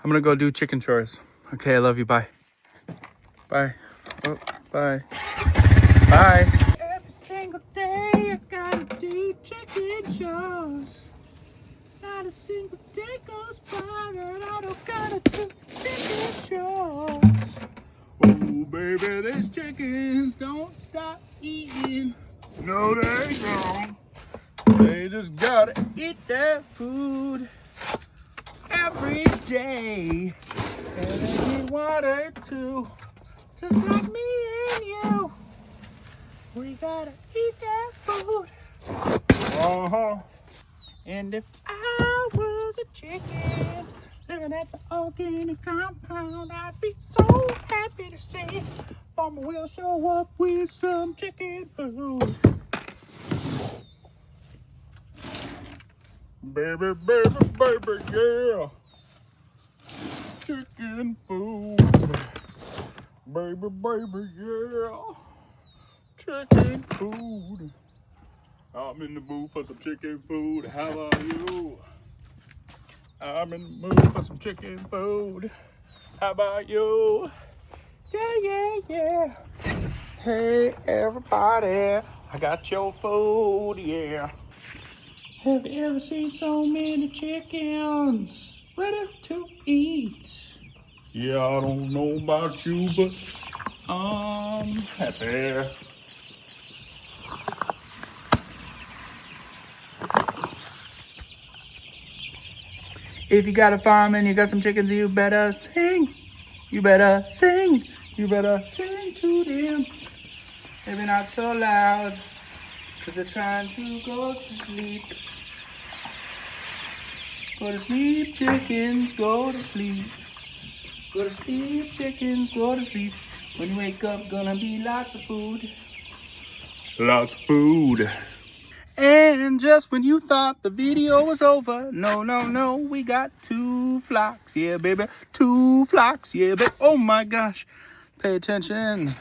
I'm gonna go do chicken chores. Okay, I love you. Bye. Bye. Oh, bye. Bye. Every single day I gotta do chicken chores. Not a single day goes by that I don't gotta do chicken chores. Oh, baby, these chickens don't stop eating. No, they don't. They just gotta eat that food every day. And they need water too, just like me and you. We gotta eat that food. And if I was a chicken living at the organic compound, I'd be so happy to see Farmer will show up with some chicken food. Baby, baby, baby, yeah. Chicken food. Baby, baby, yeah. Chicken food. I'm in the mood for some chicken food. How about you? I'm in the mood for some chicken food. How about you? Yeah, yeah, yeah. Hey, everybody. I got your food, yeah. Have you ever seen so many chickens ready to eat? Yeah, I don't know about you, but I'm happy. If you got a farm and you got some chickens, you better sing. You better sing. You better sing to them. Maybe not so loud, 'cause they're trying to go to sleep. Go to sleep, chickens, go to sleep. Go to sleep, chickens, go to sleep. When you wake up, gonna be lots of food. Lots of food. And just when you thought the video was over, no, no, no, we got 2 flocks. Yeah, baby, 2 flocks. Yeah, baby. Oh my gosh. Pay attention.